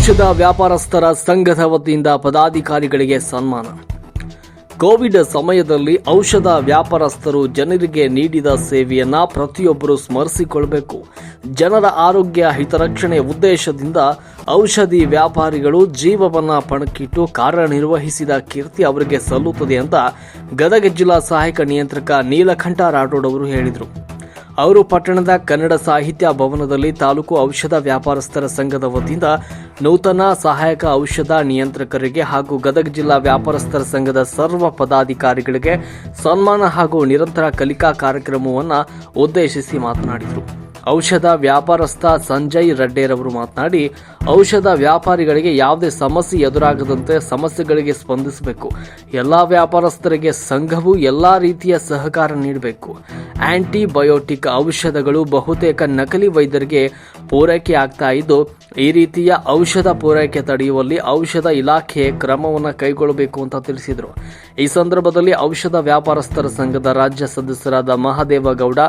ಔಷಧ ವ್ಯಾಪಾರಸ್ಥರ ಸಂಘದ ವತಿಯಿಂದ ಪದಾಧಿಕಾರಿಗಳಿಗೆ ಸನ್ಮಾನ. ಕೋವಿಡ್ ಸಮಯದಲ್ಲಿ ಔಷಧ ವ್ಯಾಪಾರಸ್ಥರು ಜನರಿಗೆ ನೀಡಿದ ಸೇವೆಯನ್ನ ಪ್ರತಿಯೊಬ್ಬರು ಸ್ಮರಿಸಿಕೊಳ್ಳಬೇಕು. ಜನರ ಆರೋಗ್ಯ ಹಿತರಕ್ಷಣೆ ಉದ್ದೇಶದಿಂದ ಔಷಧಿ ವ್ಯಾಪಾರಿಗಳು ಜೀವವನ್ನ ಪಣಕ್ಕಿಟ್ಟು ಕಾರ್ಯನಿರ್ವಹಿಸಿದ ಕೀರ್ತಿ ಅವರಿಗೆ ಸಲ್ಲುತ್ತದೆ ಅಂತ ಗದಗ ಜಿಲ್ಲಾ ಸಹಾಯಕ ನಿಯಂತ್ರಕ ನೀಲಕಂಠ ರಾಠೋಡ್ ಅವರು ಹೇಳಿದರು. ಅವರು ಪಟ್ಟಣದ ಕನ್ನಡ ಸಾಹಿತ್ಯ ಭವನದಲ್ಲಿ ತಾಲೂಕು ಔಷಧ ವ್ಯಾಪಾರಸ್ಥರ ಸಂಘದ ವತಿಯಿಂದ ನೂತನ ಸಹಾಯಕ ಔಷಧ ನಿಯಂತ್ರಕರಿಗೆ ಹಾಗೂ ಗದಗ ಜಿಲ್ಲಾ ವ್ಯಾಪಾರಸ್ಥರ ಸಂಘದ ಸರ್ವ ಪದಾಧಿಕಾರಿಗಳಿಗೆ ಸನ್ಮಾನ ಹಾಗೂ ನಿರಂತರ ಕಲಿಕಾ ಕಾರ್ಯಕ್ರಮವನ್ನು ಉದ್ದೇಶಿಸಿ ಮಾತನಾಡಿದರು. ಔಷಧ ವ್ಯಾಪಾರಸ್ಥ ಸಂಜಯ್ ರೆಡ್ಡಿರವರು ಮಾತನಾಡಿ, ಔಷಧ ವ್ಯಾಪಾರಿಗಳಿಗೆ ಯಾವುದೇ ಸಮಸ್ಯೆ ಎದುರಾಗದಂತೆ ಸಮಸ್ಯೆಗಳಿಗೆ ಸ್ಪಂದಿಸಬೇಕು. ಎಲ್ಲಾ ವ್ಯಾಪಾರಸ್ಥರಿಗೆ ಸಂಘವು ಎಲ್ಲಾ ರೀತಿಯ ಸಹಕಾರ ನೀಡಬೇಕು. ಆಂಟಿಬಯೋಟಿಕ್ ಔಷಧಗಳು ಬಹುತೇಕ ನಕಲಿ ವೈದ್ಯರಿಗೆ ಪೂರೈಕೆ ಆಗ್ತಾ ಇದ್ದು, ಈ ರೀತಿಯ ಔಷಧ ಪೂರೈಕೆ ತಡೆಯುವಲ್ಲಿ ಔಷಧ ಇಲಾಖೆ ಕ್ರಮವನ್ನು ಕೈಗೊಳ್ಳಬೇಕು ಅಂತ ತಿಳಿಸಿದರು. ಈ ಸಂದರ್ಭದಲ್ಲಿ ಔಷಧ ವ್ಯಾಪಾರಸ್ಥರ ಸಂಘದ ರಾಜ್ಯ ಸದಸ್ಯರಾದ Mahadevagowda,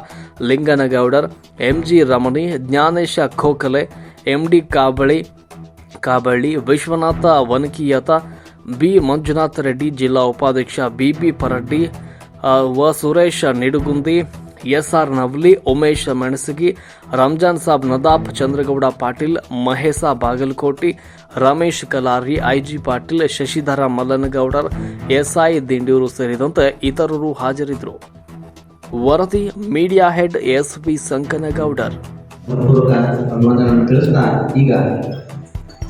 Linganagoudar, MG Ramani, Jnanesh Khokhale, MD Kaballi, Vishwanath Vanakiyat, B Manjunath Reddy, ಜಿಲ್ಲಾ ಉಪಾಧ್ಯಕ್ಷ BB Paraddi, Suresh Nidugundi, SR Navali, Umesh Menasagi, Ramzan Sab Nadaf, Chandragowda Patil, Mahesh Bagalkoti, Ramesh Kalari, IG Patil, Shashidhar Mallanagoudar, SI Dinduru ಸೇರಿದಂತೆ ಇತರರು ಹಾಜರಿದ್ದರು. ವರದಿ ಮೀಡಿಯಾ ಹೆಡ್ ಎಸ್ಪಿ ಸಂಕನಗೌಡರ್.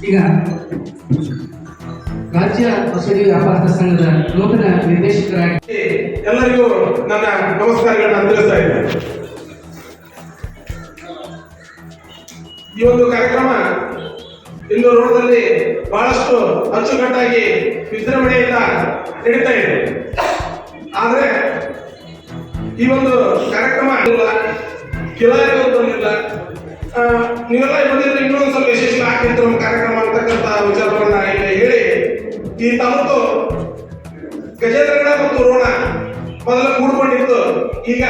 ಈಗ ರಾಜ್ಯ ಔಷಧಿ ವ್ಯಾಪಾರ ಸಂಘದ ನೂತನ ನಿರ್ದೇಶಕರಾಗಿ ಎಲ್ಲರಿಗೂ ನನ್ನ ನಮಸ್ಕಾರಗಳನ್ನು ತಿಳಿಸ್ತಾ ಇದ್ದೇನೆ. ಈ ಒಂದು ಕಾರ್ಯಕ್ರಮ ಇಂದು ರೋಡದಲ್ಲಿ ಬಹಳಷ್ಟು ಅಚ್ಚುಕಟ್ಟಾಗಿ ವಿಜೃಂಭಣೆಯಿಂದ ನಡೀತಾ ಇದೆ. ಆದರೆ ಈ ಒಂದು ಕಾರ್ಯಕ್ರಮ ಕಿಲಾರಿಗಳು ಬಂದಿಲ್ಲ, ನೀವೆಲ್ಲ ಬಂದಿದ್ರೆ ಇನ್ನೊಂದು ಸ್ವಲ್ಪ ಯಶಸ್ವಿ ಆಗ್ತಿತ್ತು ನಮ್ಮ ಕಾರ್ಯಕ್ರಮ ಅಂತಕ್ಕಂಥ ವಿಚಾರವನ್ನ ಇಲ್ಲಿ ಹೇಳಿ, ಈ ತಾಲೂಕು ಗಜೇಂದ್ರಗಡ ಮತ್ತು ರೋಣ ಮೊದಲು ಕೂಡ್ಕೊಂಡಿತ್ತು. ಈಗ